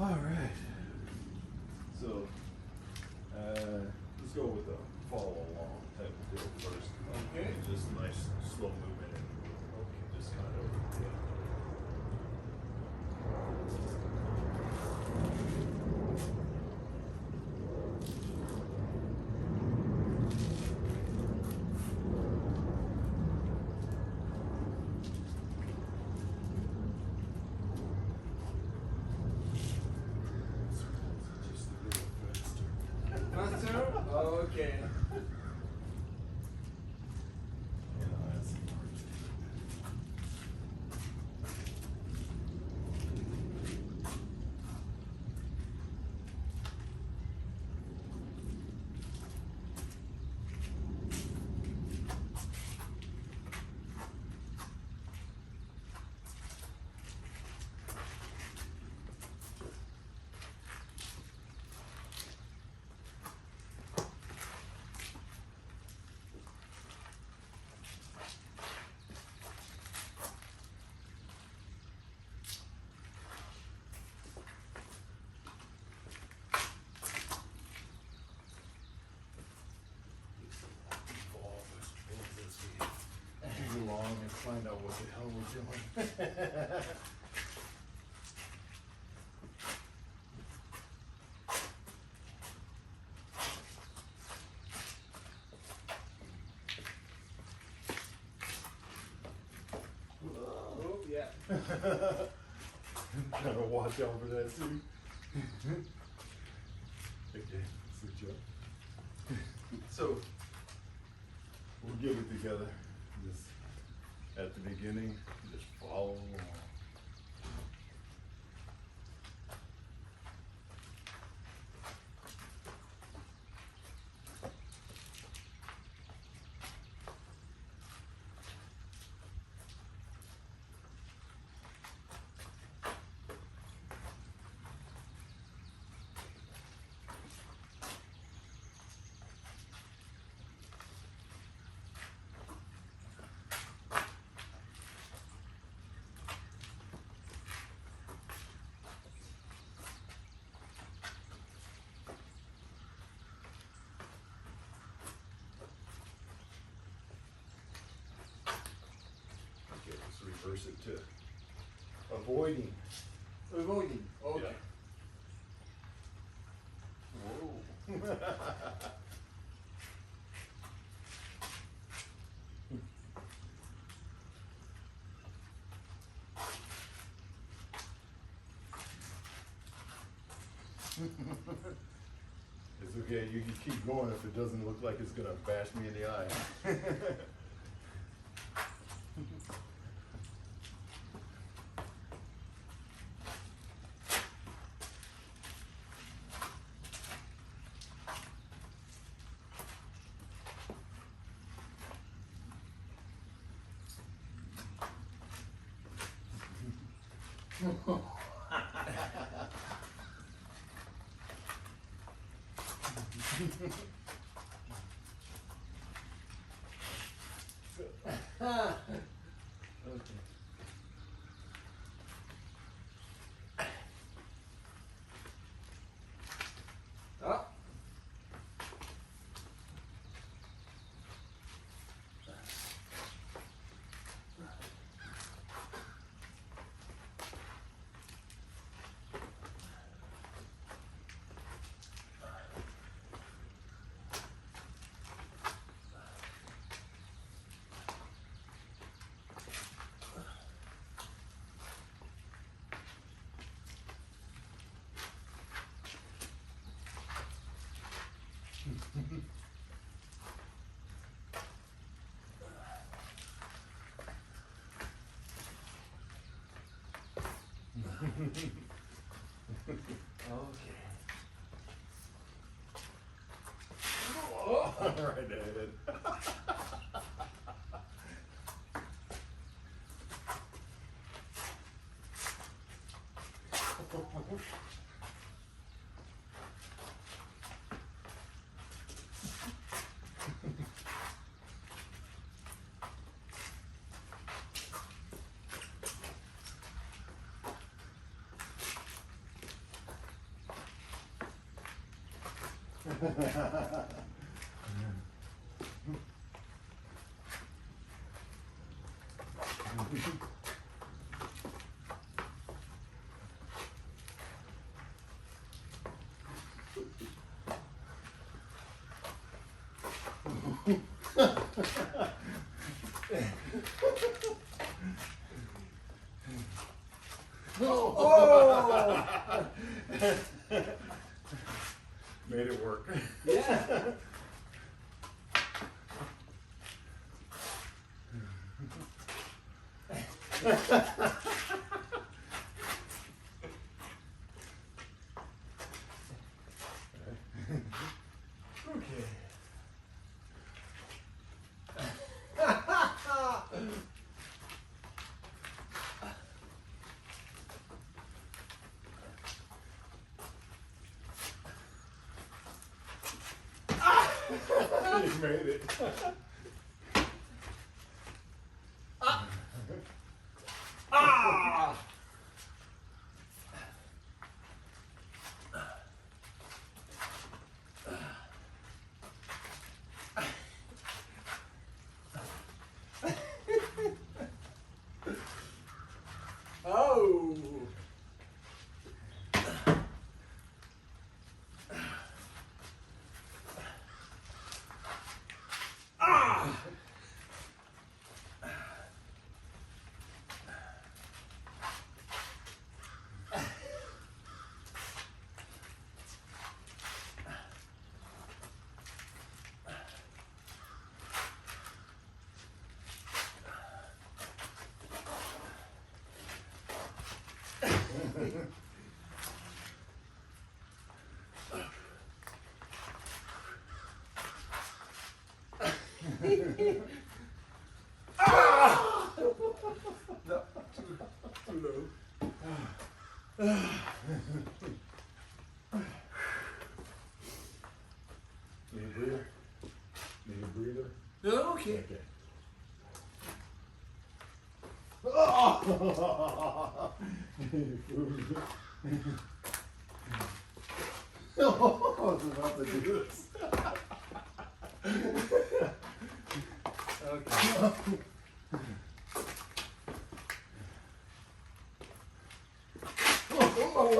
All right. So, let's go with a follow along type of deal first. Okay. Just nice slow movement. Okay. Just kind of, yeah. Just a little faster. Faster? Okay. Yeah, that's too long and find out what the hell we're doing. Oh, yeah. Gotta watch out for that too. Okay, switch up. So, we'll get it together. Just at the beginning, just follow along. Okay, let's reverse it to avoiding. Avoiding. Okay. Whoa. It's okay, you can keep going if it doesn't look like it's gonna bash me in the eye. Okay. Ah. Okay. Oh. Right ahead. Oh! Made it work. Yeah. Okay. You made it. Ah! Oh! Ah! Ah! No, too low. Need a breather? Need a breather? Okay. Okay. Oh! I was about to do this. Okay. Oh!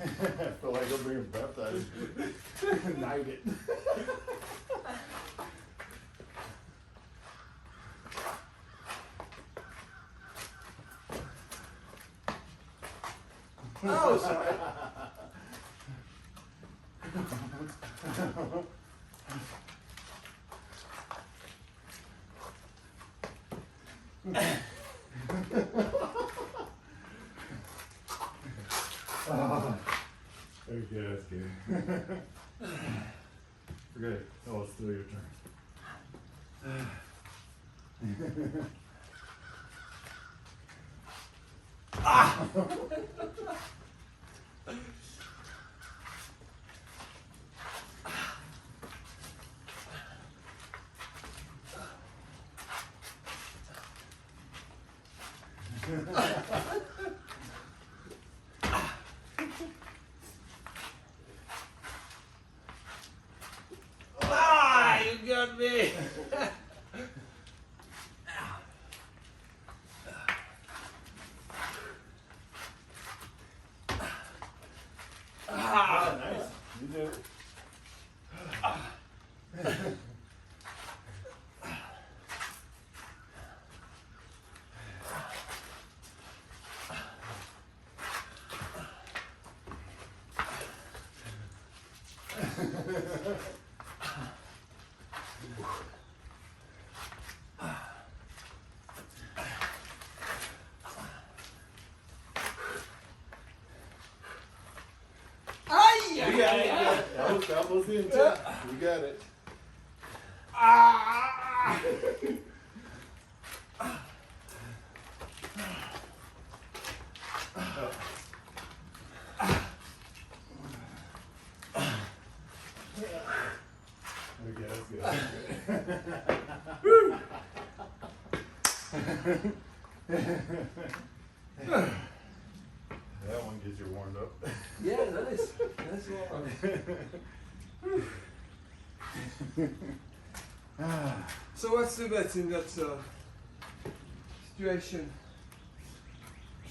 I feel like I'm being baptized. Night it. Oh, sorry. Okay, that's good. Okay, oh, it's still your turn. Ah! Ah, you got me. Ah, nice. You did it. Ay, You ay, got ay, it. ay. That was the intent. You got it. Ah! Okay, that's good. That one gets you warmed up. Yeah, nice. Nice one. So what's the best in that situation?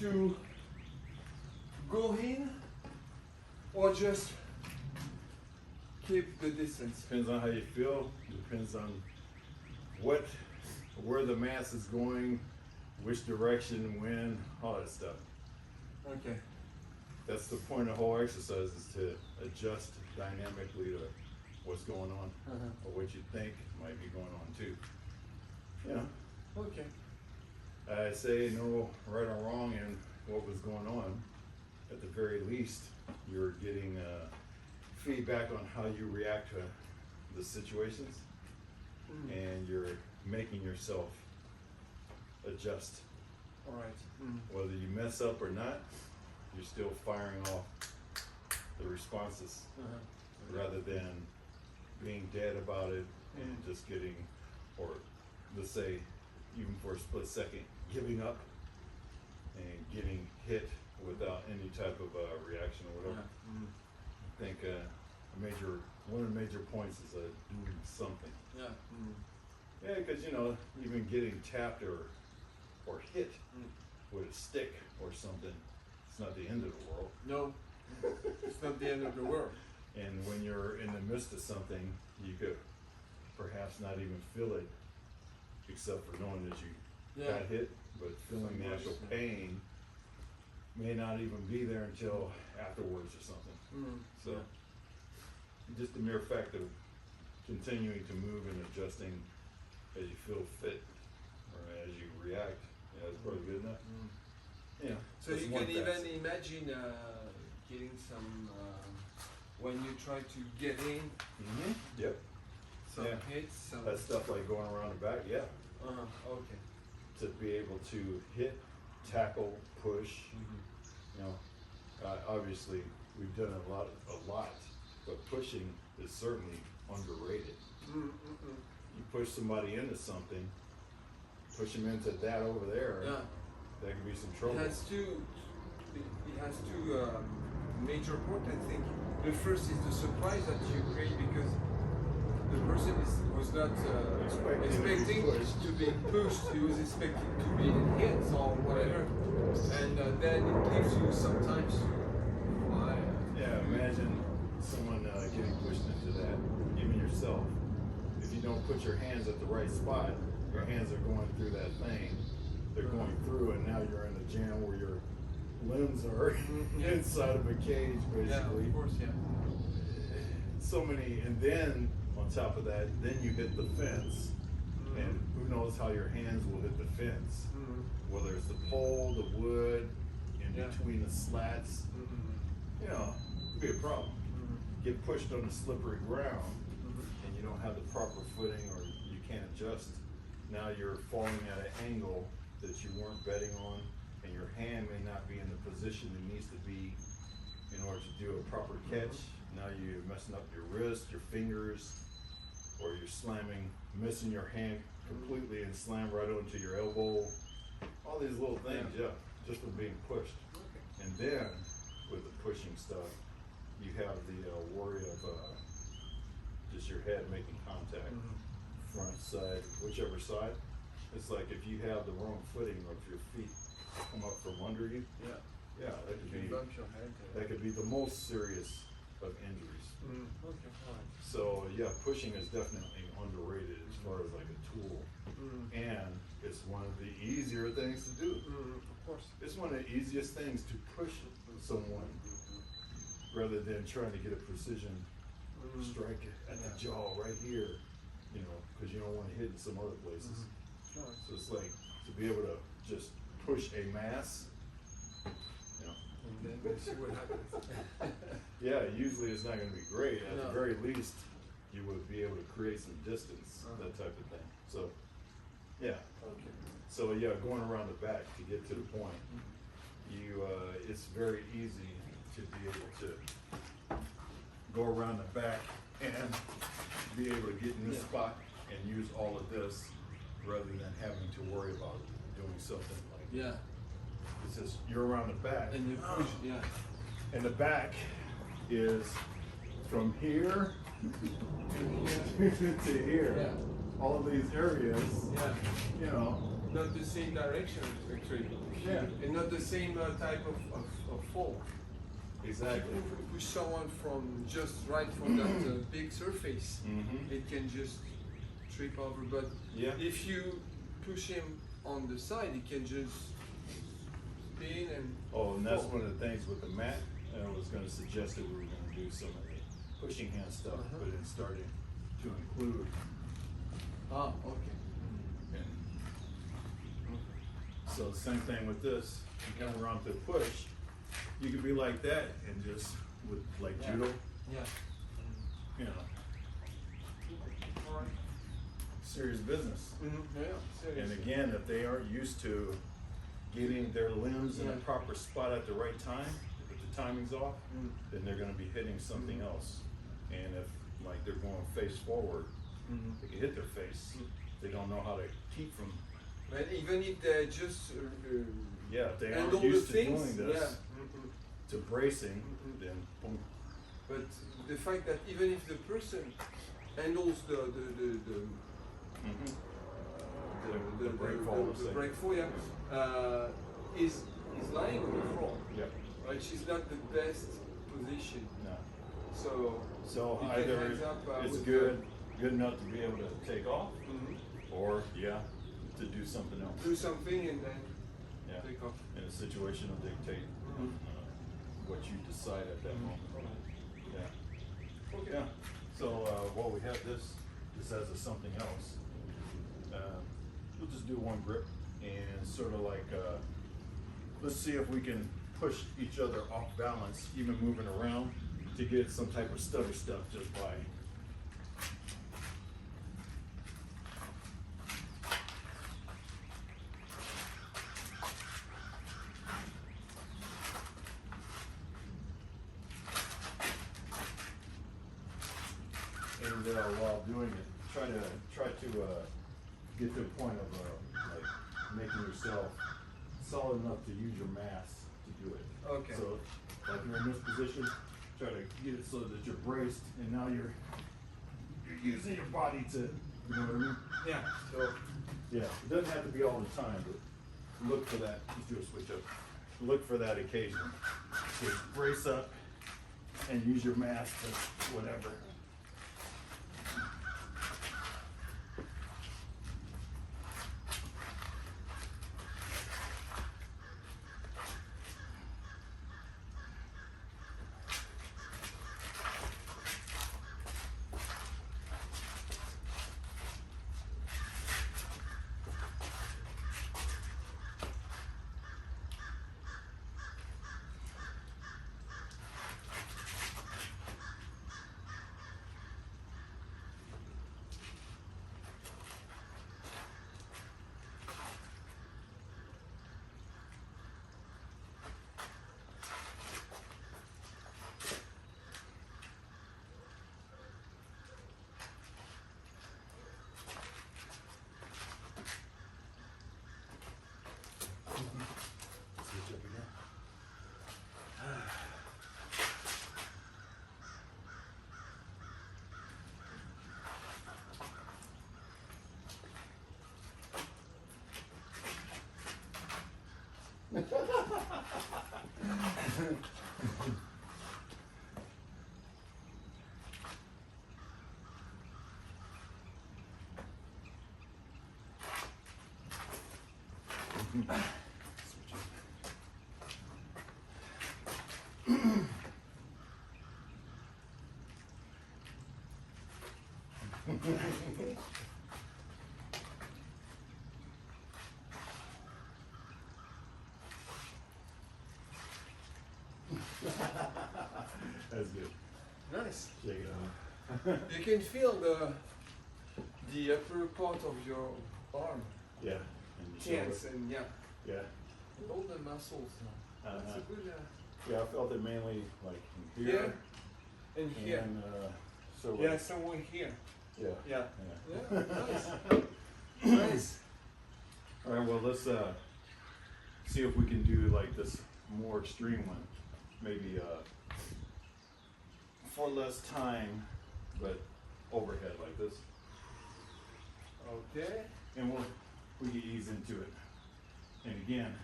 To go in or just keep the distance? Depends on how you feel. Depends on where the mass is going, which direction, when, all that stuff. Okay. That's the point of the whole exercise, is to adjust dynamically to what's going on, or what you think might be going on too. You know, Okay. I say no right or wrong in what was going on. At the very least, you're getting feedback on how you react to the situations, and you're making yourself adjust. All right. Whether you mess up or not, you're still firing off the responses, rather than being dead about it and just getting, or let's say, even for a split second, giving up and getting hit without any type of reaction or whatever. I think one of the major points is doing something. Yeah. Yeah, because even getting tapped or hit with a stick or something, it's not the end of the world. No, it's not the end of the world. And when you're in the midst of something, you could perhaps not even feel it, except for knowing that you got hit, but feeling the actual pain may not even be there until afterwards or something. So just the mere fact of continuing to move and adjusting as you feel fit or as you react, is probably good enough. Yeah. So you can even imagine getting some when you try to get in. Yep. Some hits. Some. That stuff like going around the back. Yeah. Okay. To be able to hit, tackle, push. Obviously we've done a lot, but pushing is certainly underrated. You push somebody into something, push them into that over there. That could be some trouble. It has two major points, I think. The first is the surprise that you create because the person was not expecting to be pushed. He was expecting to be hit or whatever, and then it gives you sometimes to fly. Yeah, imagine someone getting pushed into that, even yourself. If you don't put your hands at the right spot, your hands are going through that thing. They're going through, and now you're in a jam where your limbs are inside of a cage, basically. Yeah, of course, So many, and then on top of that, then you hit the fence, and who knows how your hands will hit the fence. Whether it's the pole, the wood, in between the slats, it could be a problem. Get pushed on the slippery ground, and you don't have the proper footing, or you can't adjust. Now you're falling at an angle that you weren't betting on, and your hand may not be in the position it needs to be in order to do a proper catch. Now you're messing up your wrist, your fingers, or you're missing your hand completely and slam right onto your elbow. All these little things, just from being pushed. And then, with the pushing stuff, you have the worry of just your head making contact, front, side, whichever side. It's like if you have the wrong footing, or if your feet come up from under you, that could be the most serious of injuries. So pushing is definitely underrated as far as like a tool, and it's one of the easier things to do. Of course, it's one of the easiest things to push someone, rather than trying to get a precision strike at the jaw right here, because you don't want to hit in some other places. So it's like to be able to just push a mass. And then we'll see what happens. Usually it's not going to be great. At the very least, you would be able to create some distance, that type of thing. So, yeah. Okay. So yeah, going around the back to get to the point, it's very easy to be able to go around the back and be able to get in this spot and use all of this rather than having to worry about doing something like Yeah. it's just you're around the back. And you push, yeah. And the back is from here to here. Yeah. All of these areas, Yeah. you know. Not the same direction, actually. Yeah. And not the same type of fall. Exactly. If you push someone from just right from that big surface, it can just trip over. But if you push him on the side, he can just spin and and that's fall. one of the things with the mat. I was going to suggest that we were going to do some of the pushing hand stuff, but then starting to include. Ah, okay. And so same thing with this. You come around to push, you could be like that and just with like judo, Yeah. you know, All right. serious business. Yeah. And Seriously. again, if they aren't used to getting their limbs in a proper spot at the right time, if the timing's off, then they're going to be hitting something else. And if like they're going face forward, they can hit their face. They don't know how to keep from. But even if they just If they and aren't all the used to things, doing this, yeah. to bracing, then boom. But the fact that even if the person handles the break fall, the break fall, is lying on the floor, Yep. right? She's not the best position, No. so you can Either hands up, it's with good enough to be able to take off, the, or to do something else. do something and then Yeah. take off. And the situation will dictate what you decide at that moment. Yeah. Okay. Yeah. So we have this as a something else. We'll just do one grip and sort of like let's see if we can push each other off balance, even moving around, to get some type of stutter stuff just by. And while doing it, try to get to a point of like making yourself solid enough to use your mass to do it. Okay. So, like you're in this position, try to get it so that you're braced, and now you're using your body to, you know what I mean? Yeah. So Yeah. It doesn't have to be all the time, but look for that. Let's do a switch up. Look for that occasion. So brace up and use your mass to whatever. Switch up again. Switch up. That's good. nice. Shake it out. You can feel the upper part of your arm Yeah. And the tense shoulder. and yeah, Yeah. and all the muscles. That's a good. Yeah, I felt it mainly like in here. Yeah. And here. And so Yeah, somewhere here. Yeah. Yeah. Yeah. Nice. Nice. All right. Well, let's see if we can do like this more extreme one. Maybe for less time, but overhead like this. Okay. And we can ease into it. And again,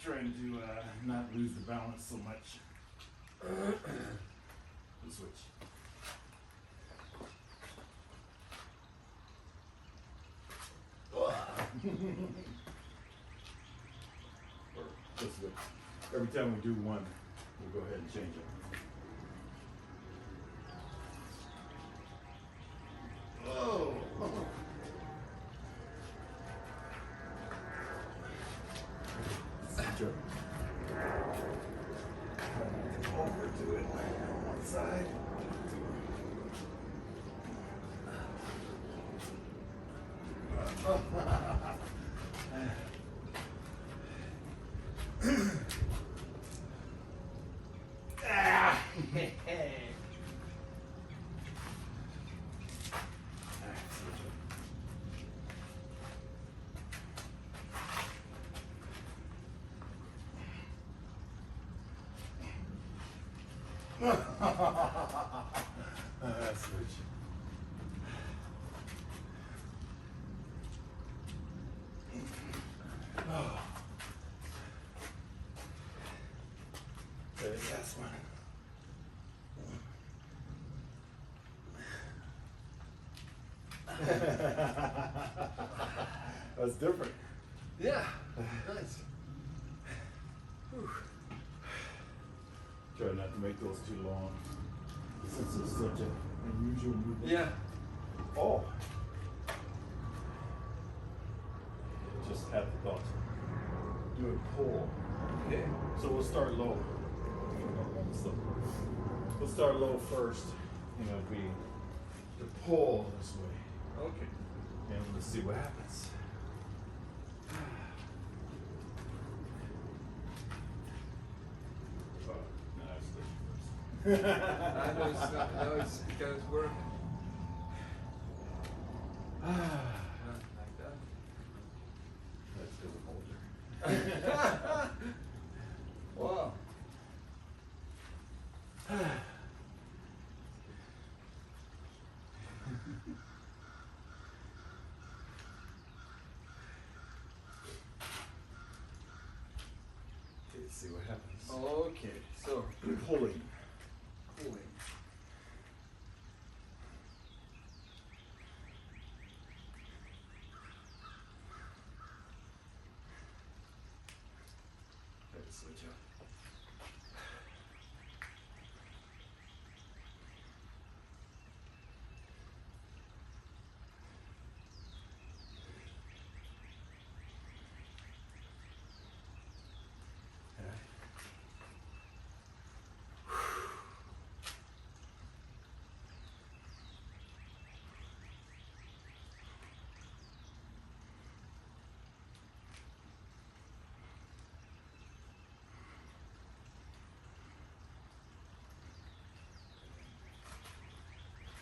trying to not lose the balance so much. The switch. That's good. Every time we do one, we'll go ahead and change it. Oh. Sure. Overdo it on one side. Switch. Oh. There's this one. That's different. Yeah. Nice. Whew. Try not to make those too long, since it's such an unusual movement. Yeah. Oh. Just have the thought. Do a pull. Okay. So we'll start low. We'll start low first, and it'll be the pull this way. Okay. And let's see what happens. I know it's not, no, it's because it's work. Not like that. That's because I'm older. Wow. Let's see what happens. Okay, so Pulling. cooling. Let's switch up.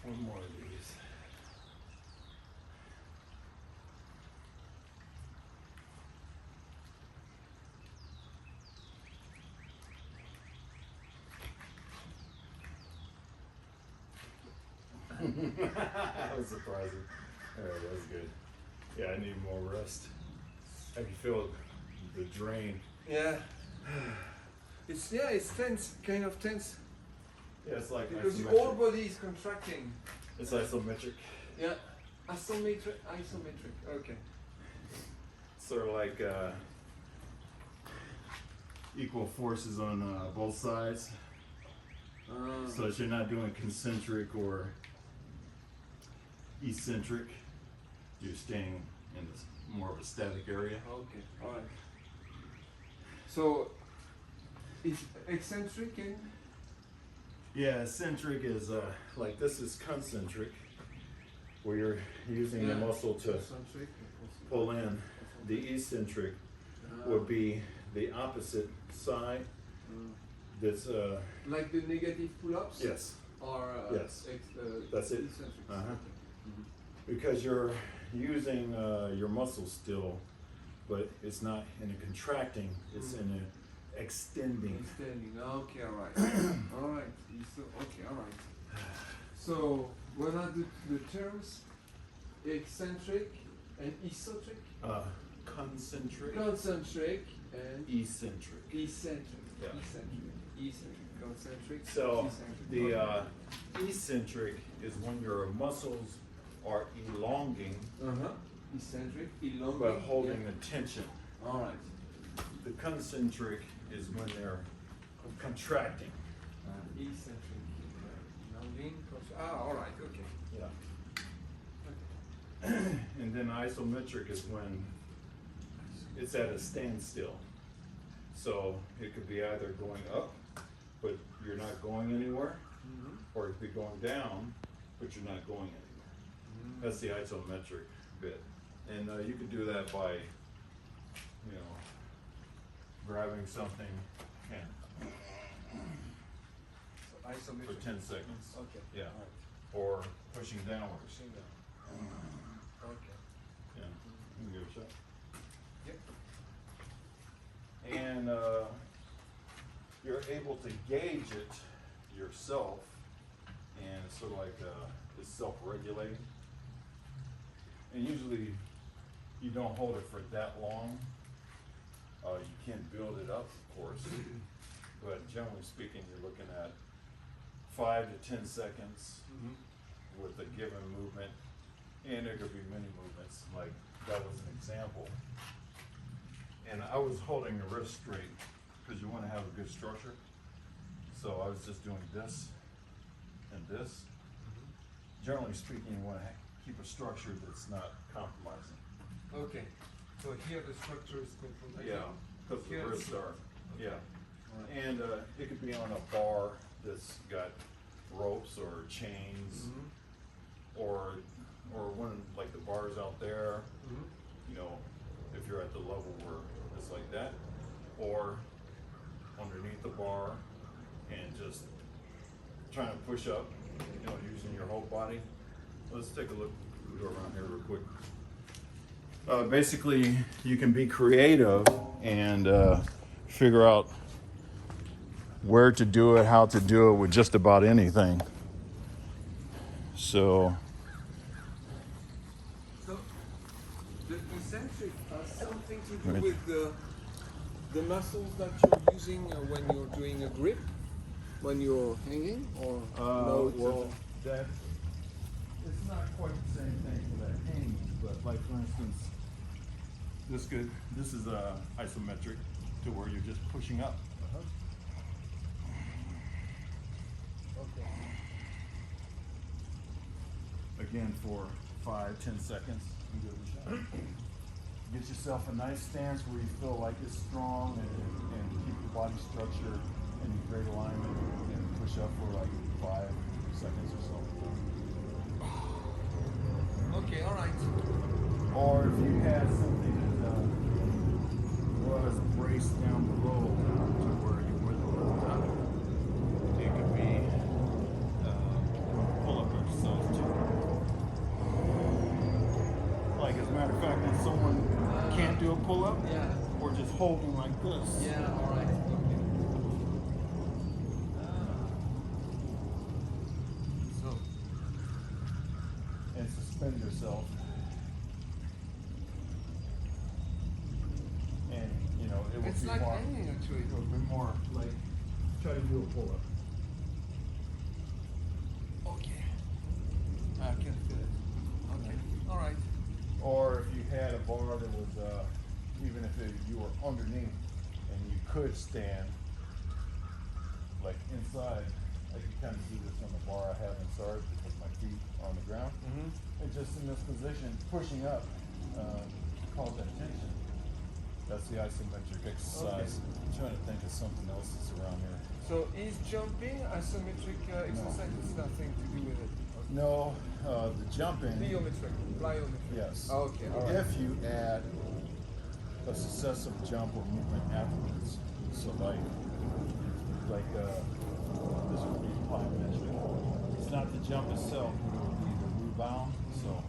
One more of these. That was surprising. Alright, that was good. Yeah, I need more rest. I can feel the drain. Yeah. It's tense, kind of tense. Yeah, it's like Because your isometric. whole body is contracting. It's isometric. Yeah. Isometric. Okay. Sort of like equal forces on both sides. So that you're not doing concentric or eccentric. You're staying in this more of a static area. Okay. All right. So, it's eccentric and Yeah, eccentric is like this is concentric, where you're using the muscle to pull in. The eccentric would be the opposite side. That's like the negative pull-ups. yes. Or Yes. That's it. eccentrics. Because you're using your muscles still, but it's not in a contracting, it's in a extending. Extending, okay, alright. Alright, so, okay, alright. So, what are the terms? Eccentric and eccentric? Concentric. Concentric and Eccentric. eccentric. Yeah. Eccentric, concentric. So eccentric. the eccentric is when your muscles are elongating, Eccentric, elongating. but holding the tension. Alright. The concentric is when they're contracting. Eccentric, elongating, alright, okay. Yeah. And then isometric is when it's at a standstill. So it could be either going up, but you're not going anywhere, or it could be going down, but you're not going anywhere. That's the isometric bit. And you could do that by, you know, grabbing something and So isometric. for 10 seconds. Okay. Yeah. Alright. Or pushing downwards. Pushing down. Okay. Yeah. You can give it a shot. Yep. And you're able to gauge it yourself, and it's sort of like it's self-regulating. And usually you don't hold it for that long. You can't build it up, of course, but generally speaking, you're looking at 5 to 10 seconds with a given movement, and there could be many movements. Like that was an example. And I was holding the wrist straight because you want to have a good structure. So I was just doing this and this. Generally speaking, you want to keep a structure that's not compromising. Okay. So here the structure is compromised. Yeah, because the Here wrists it's- are. Yeah. Right. And it could be on a bar that's got ropes or chains, or one like the bars out there. You know, if you're at the level where it's like that, or underneath the bar and just trying to push up, you know, using your whole body. Let's take a look, go around here real quick. Basically, you can be creative and figure out where to do it, how to do it with just about anything. So The eccentric has something to do Right. with the muscles that you're using when you're doing a grip, when you're hanging, or no? well, that it's not quite the same thing for that hanging, but like for instance, this is isometric to where you're just pushing up. Okay. Again for 5-10 seconds. And give it a shot. Get yourself a nice stance where you feel like it's strong and keep your body structure in great alignment and push up for like 5 seconds or so. Okay, all right. Or if you had something that was braced down below to where you wouldn't lift up, it could be pull-up exercise too. Like as a matter of fact, if someone can't do a pull-up, Yeah. or just holding like this. Yeah, all right. Okay. So, And suspend yourself. And you know, it would it's be like more. hanging actually. It would be more like try to do a pull-up. Okay. I can feel it. Okay. All right. Or if you had a bar that was, even if you were underneath and you could stand, like inside, I can kind of do this on the bar I have inside because my feet are on the ground. And just in this position, pushing up, cause that tension. That's the isometric exercise. Okay. I'm trying to think of something else that's around here. So is jumping isometric exercise? It's nothing to do with it. Okay. No, the jumping. Plyometric. Yes. Okay. All right. If you add a successive jump or movement afterwards, so like this would be plyometric. It's not the jump itself, but it would be the rebound. So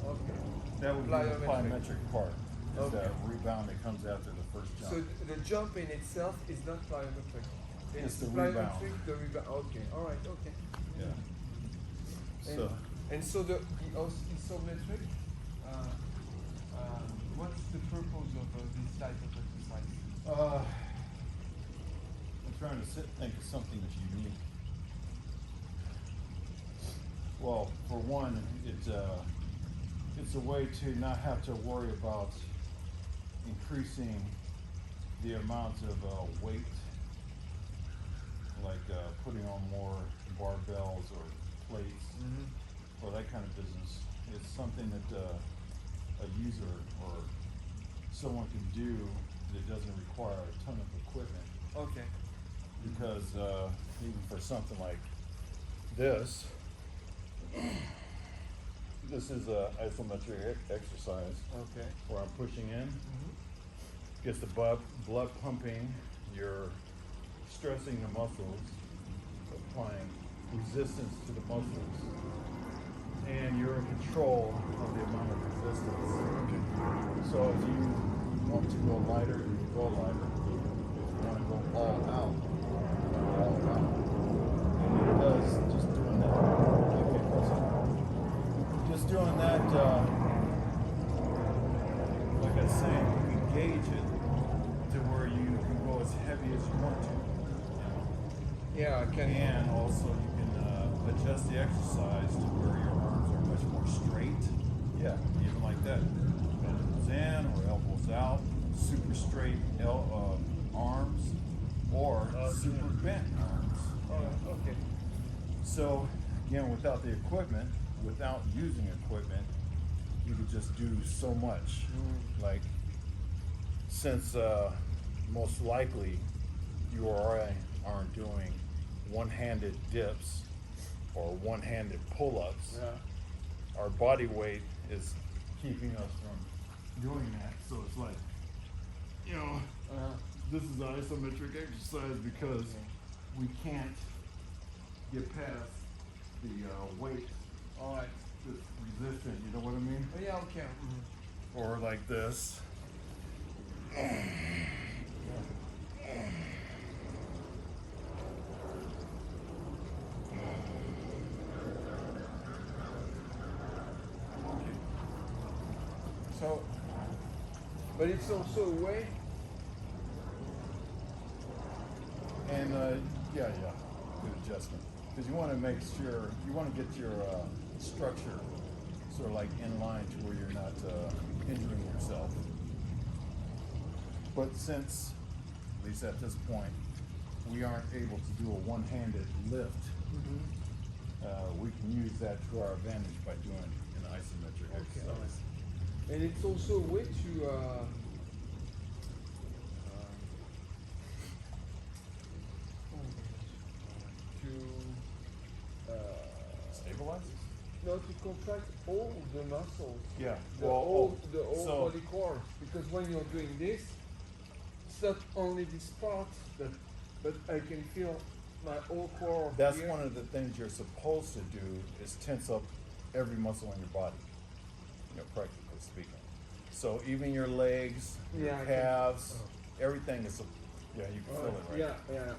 Okay. that would be the plyometric part. Is Okay. that rebound that comes after the first jump. So the jump in itself is not plyometric. It's the plyometric, rebound. the rebound. Okay. All right. Okay. Yeah. And, So and so the isometric. What's the purpose of this type of exercise? I'm trying to think of something that's unique. Well, for one, it's a way to not have to worry about increasing the amount of weight, like putting on more barbells or plates or that kind of business. It's something that a user or someone can do that doesn't require a ton of equipment. Okay. Because even for something like this, this is a isometric exercise Okay. where I'm pushing in, gets the blood pumping, you're stressing the muscles, applying resistance to the muscles, and you're in control of the amount of resistance. So if you want to go lighter, you go lighter. If you want to go all out, all out. And it does just doing that. Okay, just doing that, like I was saying, you can gauge it to where you can go as heavy as you want to. You know? Yeah, I can. And also you can adjust the exercise to where your arms are much more straight. Yeah, even like that. Elbows in or elbows out. Super straight arms or super bent arms. Okay. So again, without the equipment, without using equipment, you could just do so much. Like, since most likely you or I aren't doing one-handed dips or one-handed pull-ups, our body weight is keeping us from doing that. So it's like, you know, this is an isometric exercise because we can't get past the weight. All right. It's resistant, you know what I mean? Oh, yeah, okay. Or like this. So, but it's also a way. And yeah, good adjustment. Because you want to make sure, you want to get your structure sort of like in line to where you're not injuring yourself. But since, at least at this point, we aren't able to do a one-handed lift, we can use that to our advantage by doing an isometric exercise. And it's also a way to Stabilize? no, to contract all the muscles. Yeah. The whole body core. Because when you're doing this, it's not only this part but I can feel my whole core. That's here. one of the things you're supposed to do is tense up every muscle in your body, you know, practically speaking. So even your legs, your calves, everything is, you can feel it, right? Yeah.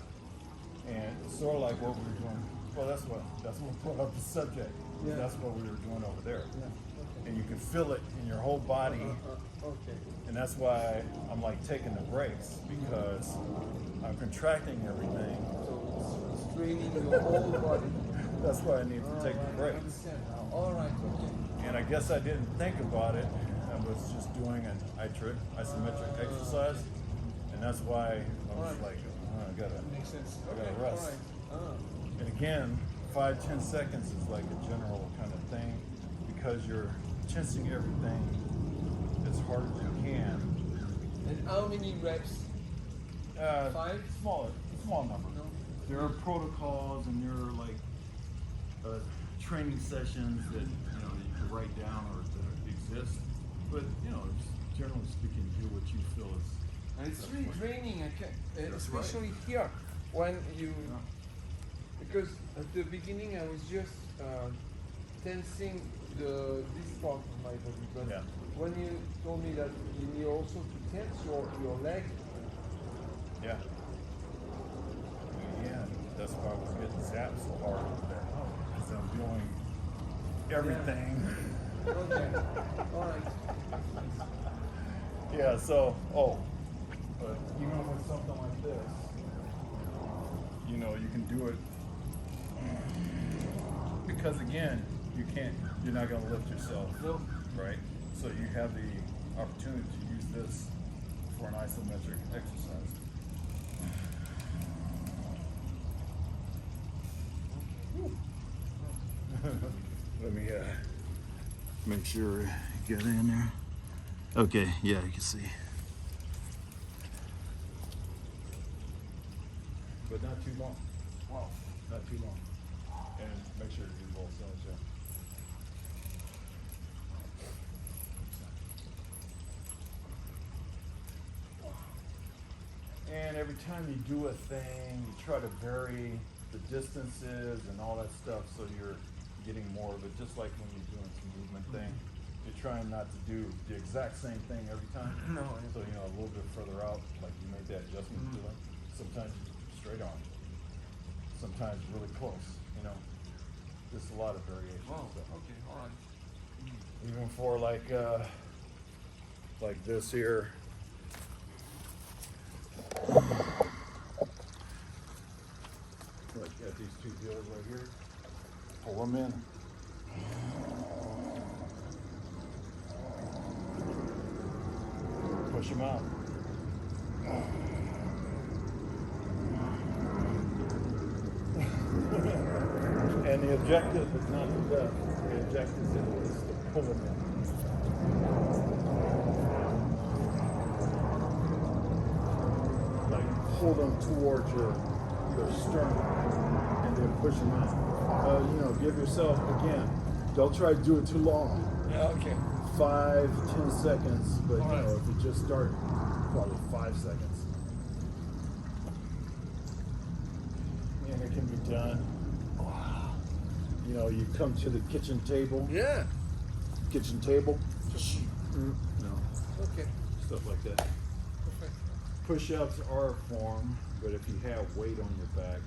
And it's sort of like what we were doing. Well, that's what brought up the subject. Yeah. That's what we were doing over there. Yeah. Okay. And you can feel it in your whole body. Okay. And that's why I'm like taking the breaks, because I'm contracting everything. So it's straining your whole body. That's why I need to take the I breaks. understand now. All right. Okay. And I guess I didn't think about it. I was just doing an isometric exercise, and that's why I was like, oh, I gotta rest. And again, 5-10 seconds is like a general kind of thing, because you're tensing everything as hard as you can. And how many reps? 5? Small number. No. There are protocols and there are like training sessions that you can write down or that exist. But just generally speaking, do what you feel is. And it's really draining, That's especially right. here when you. Yeah. Because at the beginning I was just tensing this part of my body, but Yeah. when you told me that you need also to tense your leg. Yeah. Yeah, that's why I was getting zapped so hard over there. Because I'm doing everything. Okay, all right. Yeah, but even with something like this, you can do it because again, you're not gonna lift yourself, No. right? So you have the opportunity to use this for an isometric exercise. Let me make sure I get in there. Okay, yeah, you can see. But not too long. Wow, not too long. And make sure to do both sides, yeah. And every time you do a thing, you try to vary the distances and all that stuff so you're getting more of it, just like when you're doing some movement thing. You're trying not to do the exact same thing every time. No. So, a little bit further out, like you make that adjustment to it. Sometimes straight on. Sometimes really close, Just a lot of variation. Wow. So. Okay. All right. Even for like this here. Like at these two deals right here. Pull them in. Push them out. And the objective is not to death. The objective is to pull them in. Like pull them towards your sternum and then push them out. Give yourself, again, don't try to do it too long. Yeah. Okay. 5-10 seconds, but All right. if you just start, probably 5 seconds. And it can be done. Wow. You come to the kitchen table. Yeah. Kitchen table. No. Okay. Stuff like that. Perfect. Push-ups are a form, but if you have weight on your back,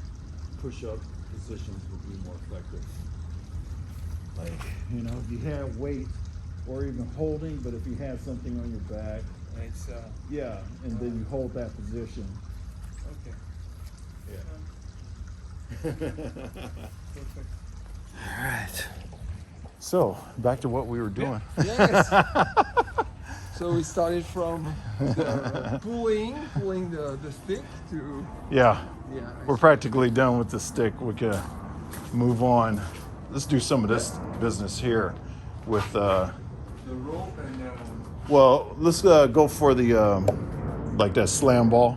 push-up positions will be more effective. Like, if you have weight or even holding, but if you have something on your back, It's yeah, and then you hold that position. okay. Yeah. Perfect. All right. So, back to what we were doing. Yes. So we started from the pulling the stick to Yeah. We're practically done with the stick. We can move on. Let's do some of this business here with the rope and well, let's go for the like that slam ball.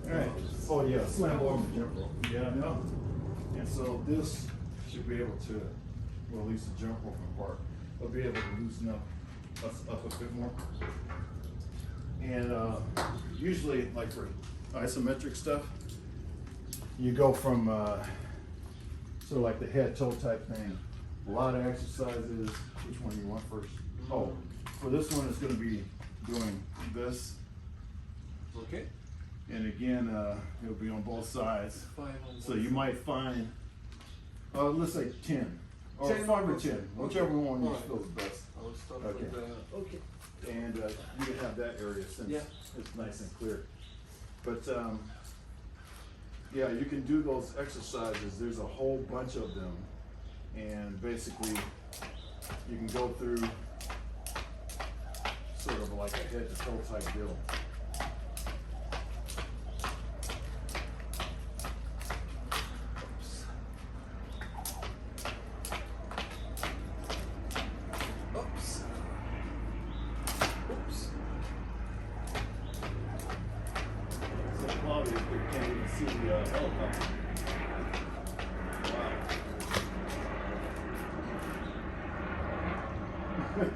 Alright. Oh yeah, slam ball and jump rope. Yeah, no. And so this should be able to, well, at least the jump rope part, will be able to loosen us up a bit more. And usually, like for isometric stuff, you go from sort of like the head toe type thing. A lot of exercises. Which one you want first? Oh, for this one, it's going to be doing this. okay. And again, it'll be on both sides. 5 on So both you might find, let's say 10, or 10, 5 or okay. 10, whichever one you Alright. feel is best. I will start Okay. with the okay. And you can have that area since Yeah. it's nice and clear. But yeah, you can do those exercises. There's a whole bunch of them. And basically, you can go through sort of like a head to toe type deal. Oops. Oops. So cloudy, you can't even see the helicopter.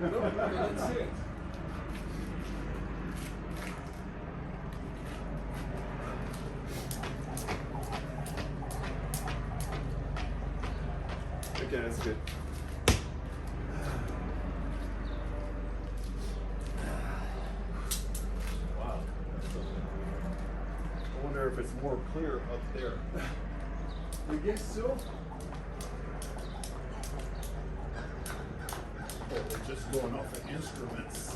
No, that's it. Okay, that's good. Wow. I wonder if it's more clear up there. I guess so. Or we're just going off of instruments.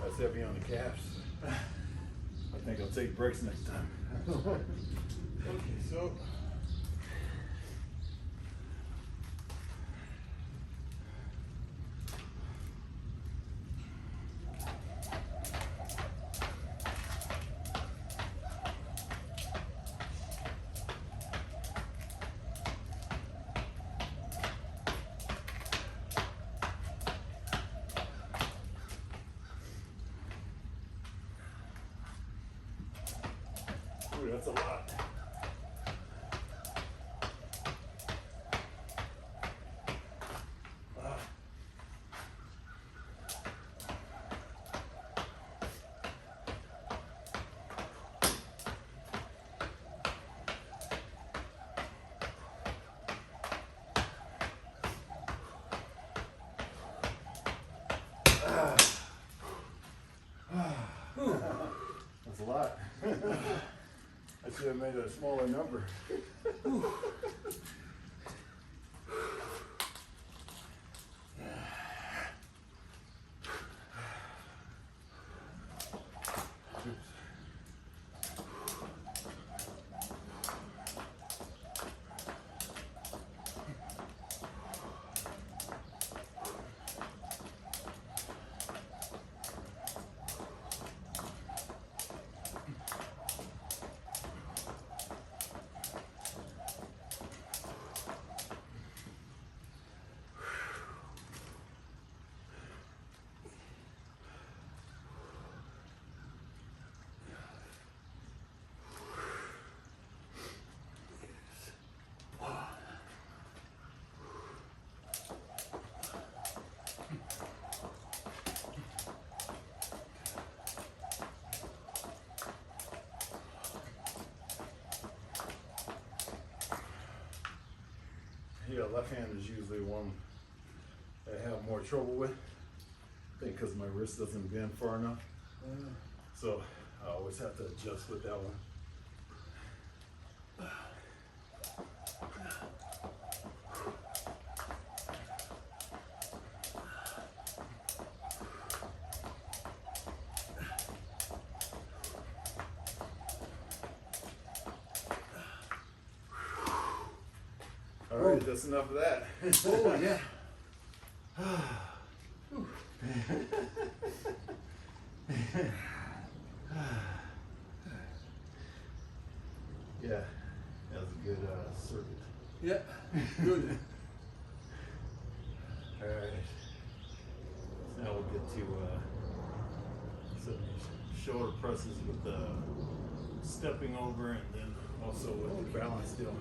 That's heavy on the calves. I think I'll take breaks next time. Okay, so Ooh, that's a lot. That's a lot. I should have made a smaller number. Yeah, left hand is usually one I have more trouble with. I think because my wrist doesn't bend far enough. So I always have to adjust with that one. All right, that's enough of that. oh yeah. Yeah, good. All right. So now we'll get to some shoulder presses with the stepping over, and then also with the balance deal.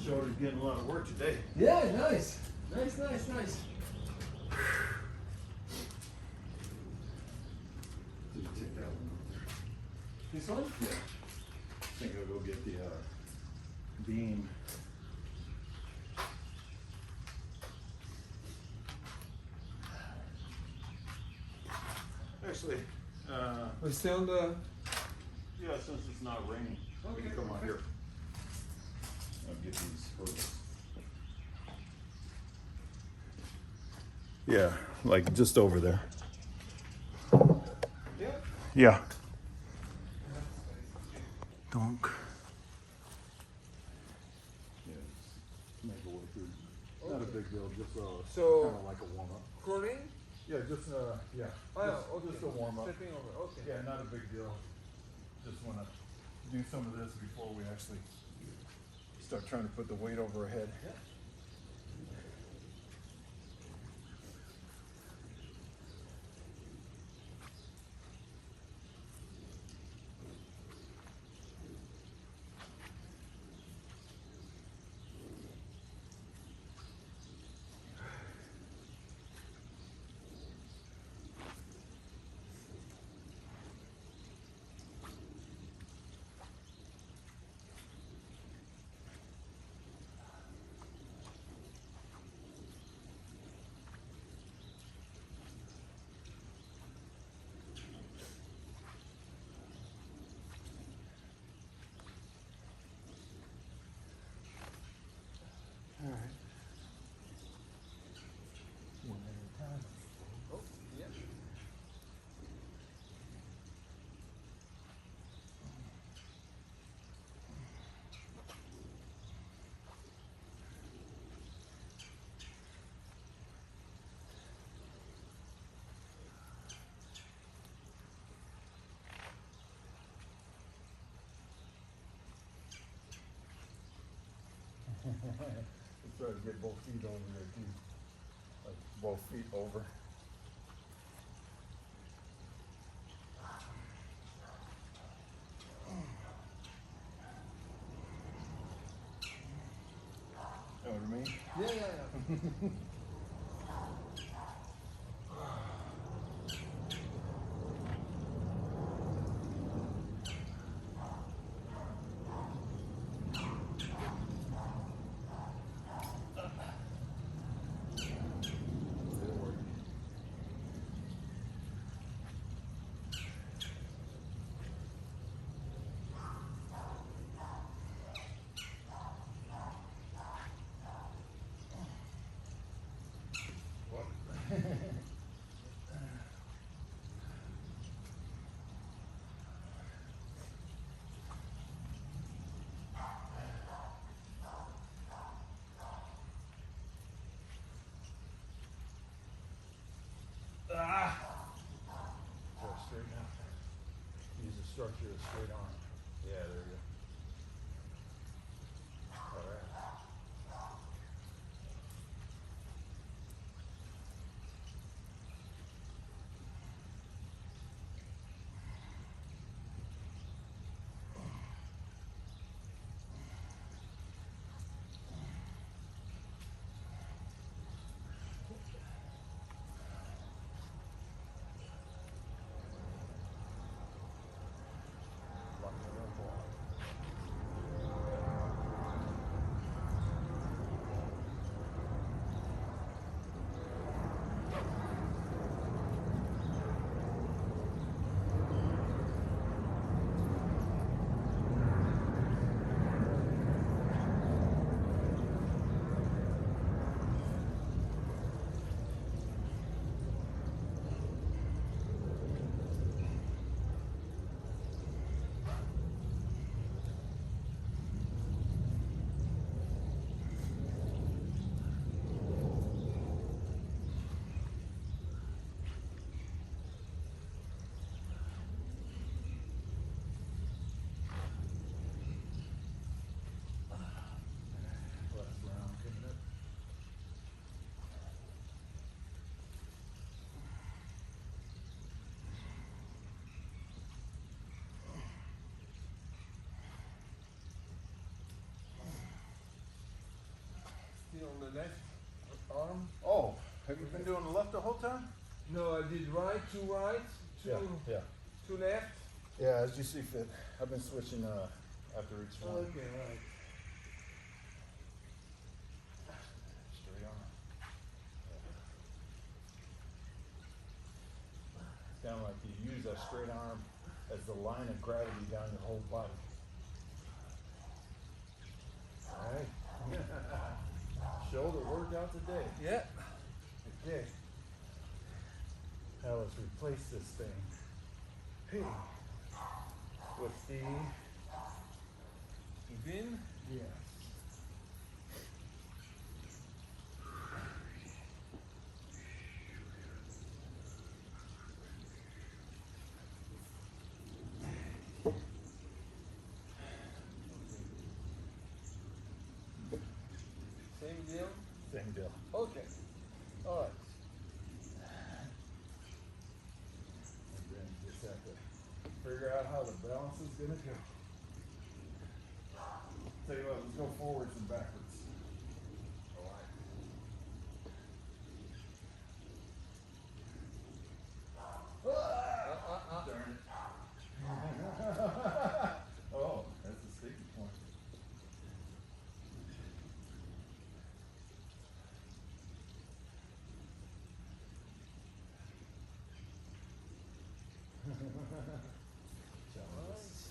Shoulder's getting a lot of work today. Yeah, nice. Nice. Did you take that one? This one? Yeah. I think I'll go get the beam. Actually, We stay on the. yeah, since it's not raining, we can Okay, come out okay. here. I'll get these hurdles. Yeah, like just over there. Yeah. Yeah. Donk. Yeah, just make a way through. Not a big deal, just So- kind of like a warm up. Crawling? Yeah, just yeah. Oh, yeah, Just- okay. Just a warm up. Stepping over. Okay. Yeah, not a big deal. Just want to do some of this before we actually start trying to put the weight over our head. Yeah. All right. One at a time. Oh, yeah. Let's try to get both feet over there too. Like both feet over. Know what I mean? Yeah. Try to straighten out. Use the structure of straight arm. Yeah, there you go. All right. see on the left arm. Oh, have you been doing the left the whole time? No, I did right, two, Yeah. two left. Yeah, as you see fit. I've been switching after each one. Okay, right. Straight on. It's kind of like you use that straight arm as the line of gravity down your whole body. All right. Shoulder workout today. Yeah. Okay. Now let's replace this thing. Hey. With the Vin. yes. Same deal. Same deal. Okay. All right. And then you just have to figure out how the balance is gonna go. Tell you what, let's go forwards and backwards. All right. Darn it. Oh, that's a sticky point. Challenges.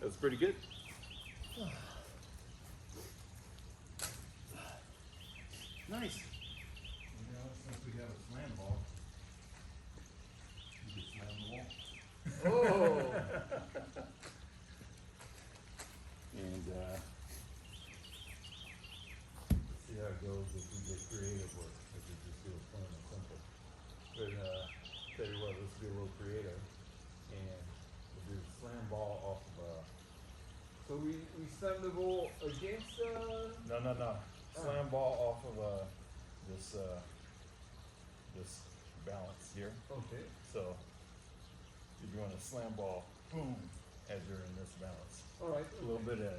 That's pretty good. Nice. You know, since we have a slam ball, you can slam the wall. Oh! And see how it goes if we get creative or if we just do it plain and simple. But tell you what, let's be a little creative and we'll do the slam ball off of So we slam the ball against no. Slam ball off of this this balance here. Okay. So you're doing a slam ball, boom, as you're in this balance. All right. A little bit of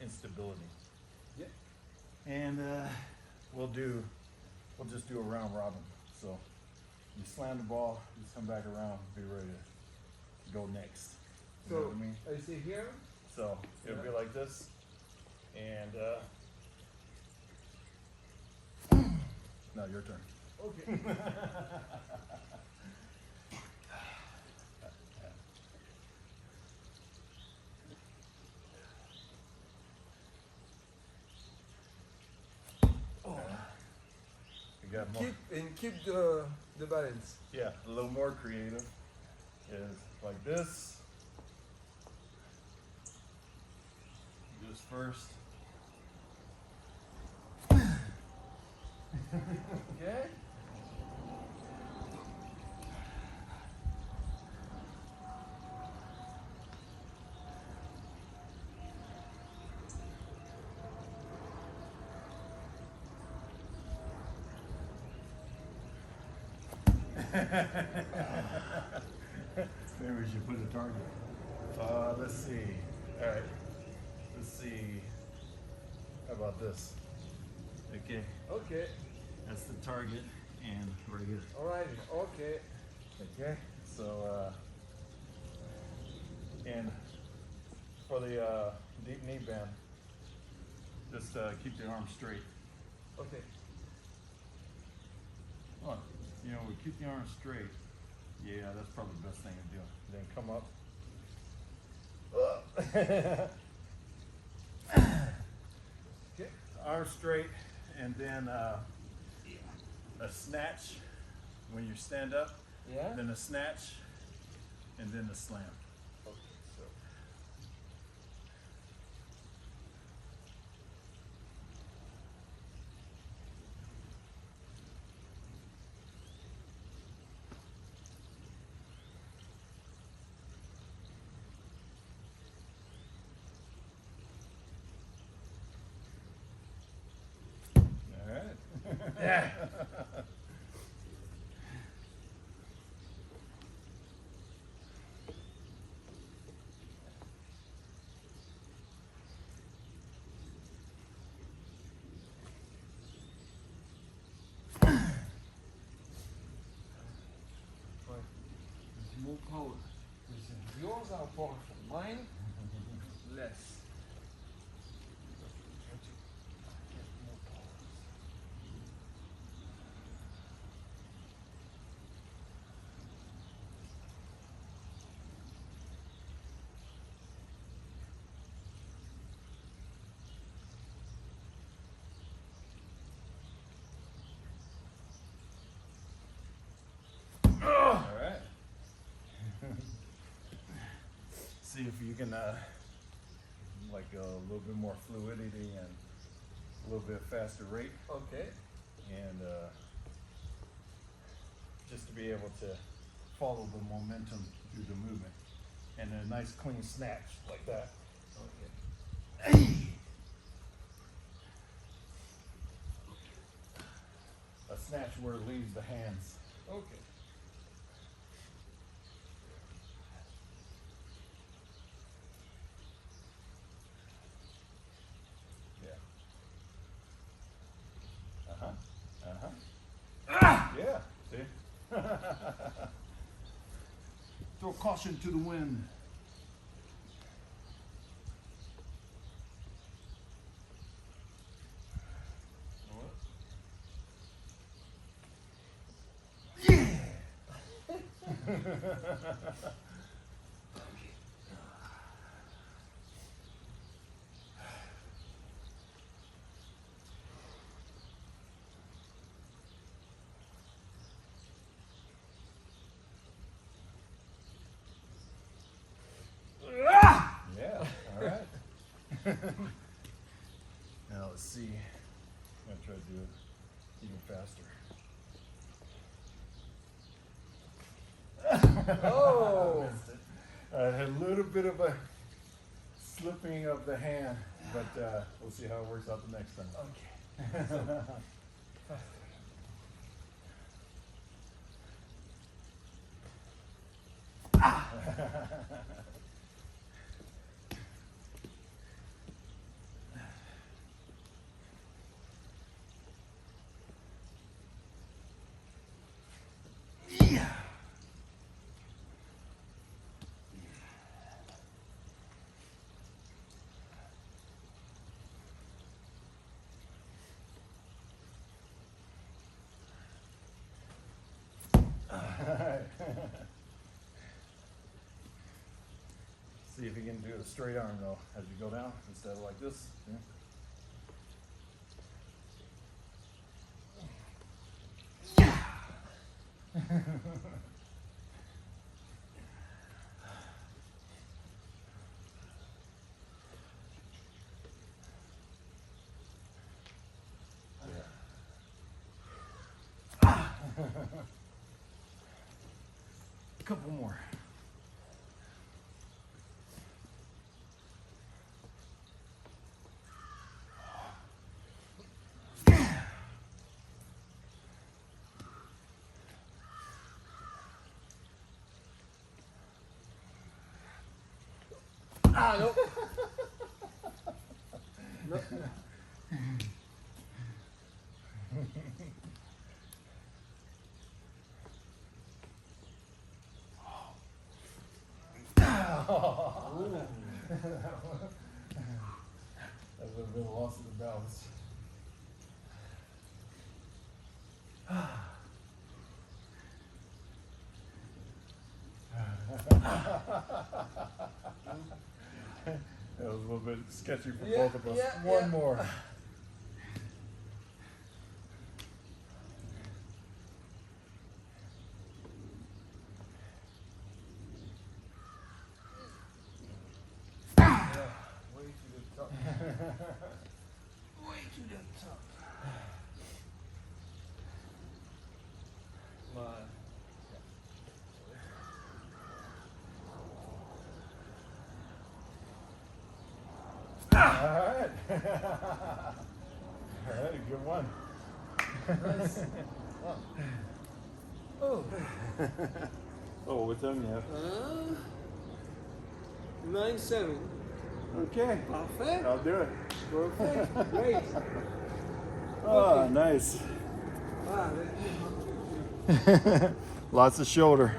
instability. Yeah. And we'll just do a round robin. So you slam the ball, just come back around, be ready to go next. You know what I mean? I see here. So it'll be like this, and now your turn. Okay. You got more. Keep the balance. Yeah, a little more creative is like this. Just first. Okay. Maybe we should put a target. Let's see. All right. Let's see. How about this? Okay. Okay. That's the target, and we're good. All right. Okay. Okay. So, and for the deep knee bend, just keep the arm straight. Okay. Oh, you know, we keep the arm straight. Yeah, that's probably the best thing to do. Then come up. Okay. Arm straight, and then a snatch when you stand up. Yeah. Then a snatch, and then a slam. Okay. So. All right. Yeah. More power. Yours are powerful. Mine, less. All right. See if you can, like a little bit more fluidity and a little bit faster rate, Okay. and just to be able to follow the momentum through the movement, and a nice clean snatch like that. Okay. A snatch where it leaves the hands. Okay. Yeah. Ah! Yeah. See. Throw caution to the wind. Now let's see. I'm gonna try to do it even faster. Oh! I missed it. I had a little bit of a slipping of the hand, but we'll see how it works out the next time. Okay. See if you can do a straight arm though as you go down instead of like this. Yeah. A couple more. Ah, nope. Nope. That would have been a loss of the balance. That was a little bit sketchy for both of us. One more. Way to the top. Way to the top. Come on. Alright. Alright, good one. Nice. Oh. Oh, what time you have? 9-7. Okay. Perfect. I'll do it. Perfect. Great. Oh, nice. Ah, Lots of shoulder.